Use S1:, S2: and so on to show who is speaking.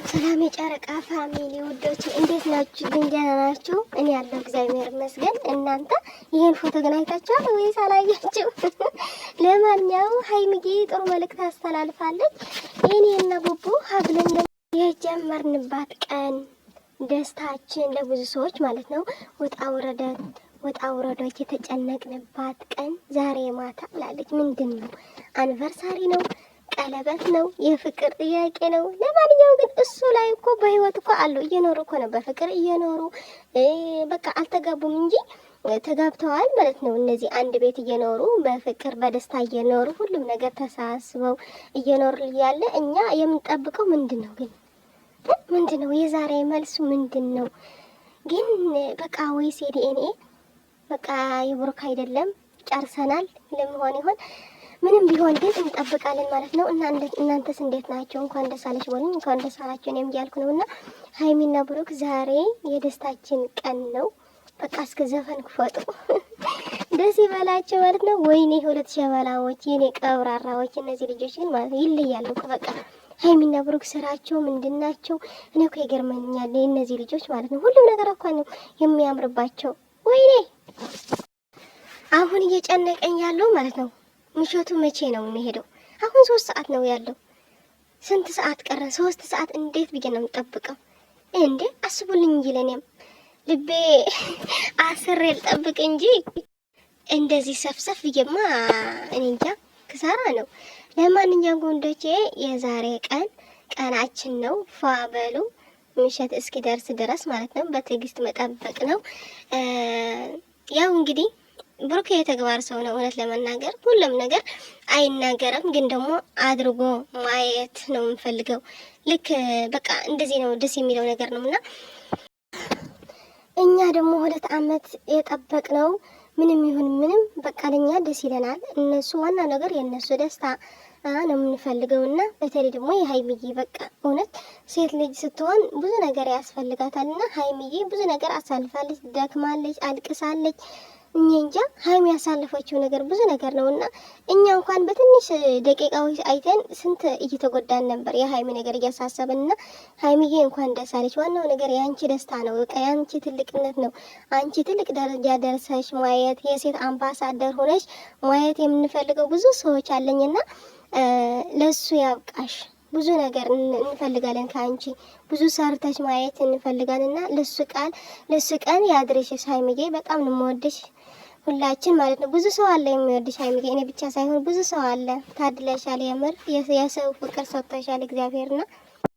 S1: ሰላም የጨረቃ ፋሚሊ ውዶች እንዴት ናችሁ? ደህና ናችሁ? እኔ ያለው እግዚአብሔር ይመስገን። እናንተ ይሄን ፎቶ ግን አይታችኋል ወይስ አላያችሁ? ለማንኛውም ሀይሚዬ ጥሩ መልእክት አስተላልፋለች። እኔና ቡቡ ሀብለን የጀመርንባት ቀን ደስታችን ለብዙ ሰዎች ማለት ነው ወጣ ውረዶች የተጨነቅንባት ቀን ዛሬ ማታ ብላለች። ምንድን ነው? አኒቨርሳሪ ነው? ቀለበት ነው? የፍቅር ጥያቄ ነው? ለማንኛውም ግን እሱ ላይ እኮ በህይወት እኮ አሉ እየኖሩ እኮ ነው፣ በፍቅር እየኖሩ በቃ አልተጋቡም እንጂ ተጋብተዋል ማለት ነው። እነዚህ አንድ ቤት እየኖሩ በፍቅር በደስታ እየኖሩ ሁሉም ነገር ተሳስበው እየኖሩ እያለ እኛ የምንጠብቀው ምንድን ነው ግን? ምንድን ነው የዛሬ መልሱ ምንድን ነው ግን? በቃ ወይስ የዲኤንኤ በቃ የብሩክ አይደለም ጨርሰናል ለመሆን ይሆን? ምንም ቢሆን ግን እንጠብቃለን ማለት ነው። እና እናንተስ እንዴት ናቸው? እንኳን ደስ አለሽ በሉኝ፣ እንኳን ደስ አላችሁ እኔም እያልኩ ነውና ሀይሚና ብሩክ ዛሬ የደስታችን ቀን ነው። በቃ እስከ ዘፈን ክፈጡ ደስ ይበላቸው ማለት ነው። ወይኔ ሁለት ሸበላዎች የኔ ቀብራራዎች እነዚህ ልጆች ግን ማለት ይለያሉ። በቃ ሀይሚና ብሩክ ስራቸው ምንድናቸው? እኔ እኮ ይገርመኛል እነዚህ ልጆች ማለት ነው። ሁሉም ነገር እኮ ነው የሚያምርባቸው። ወይኔ አሁን እየጨነቀኝ ያለው ማለት ነው ምሽቱ መቼ ነው የሚሄደው? አሁን 3 ሰዓት ነው ያለው። ስንት ሰዓት ቀረ? 3 ሰዓት እንዴት ብዬ ነው የምጠብቀው እንዴ? አስቡልኝ እንጂ ለኔም ልቤ አስሬ ልጠብቅ እንጂ እንደዚህ ሰፍሰፍ ብዬማ እኔ እንጃ ክሳራ ነው። ለማንኛውም ወንዶቼ የዛሬ ቀናችን ነው። ፋበሉ ምሽት እስኪደርስ ድረስ ማለት ነው በትዕግስት መጠበቅ ነው። ያው እንግዲህ ብሩክ የተግባር ሰው ነው። እውነት ለመናገር ሁሉም ነገር አይናገርም፣ ግን ደግሞ አድርጎ ማየት ነው የምፈልገው። ልክ በቃ እንደዚህ ነው ደስ የሚለው ነገር ነውና እኛ ደግሞ 2 አመት የጠበቅነው ምንም ይሁን ምንም በቃ ለኛ ደስ ይለናል። እነሱ ዋና ነገር የነሱ ደስታ ነው የምንፈልገውና በተለይ ደግሞ የሀይሚዬ በቃ እውነት ሴት ልጅ ስትሆን ብዙ ነገር ያስፈልጋታልና ሀይሚዬ ብዙ ነገር አሳልፋለች፣ ደክማለች፣ አልቅሳለች። እንጃ ሀይሚ ያሳለፈችው ነገር ብዙ ነገር ነውና እኛ እንኳን በትንሽ ደቂቃዎች አይተን ስንት እየተጎዳን ነበር የሀይሚ ነገር እያሳሰበንና ሀይሚዬ እንኳን ደስ አለች። ዋናው ነገር የአንቺ ደስታ ነው። በቃ የአንቺ ትልቅነት ነው። አንቺ ትልቅ ደረጃ ደርሰሽ ማየት የሴት አምባሳደር ሆነሽ ማየት የምንፈልገው ብዙ ሰዎች አለኝና ለሱ ያብቃሽ። ብዙ ነገር እንፈልጋለን ከአንቺ ብዙ ሰርተሽ ማየት እንፈልጋለንና ለሱ ቀን ያድርሽሽ ሀይሚዬ። በጣም ነው የምወድሽ ሁላችን ማለት ነው። ብዙ ሰው አለ የሚወድሽ ሀይሚዬ፣ እኔ ብቻ ሳይሆን ብዙ ሰው አለ። ታድለሻል። የምር የሰው ፍቅር ሰጥቶሻል እግዚአብሔርና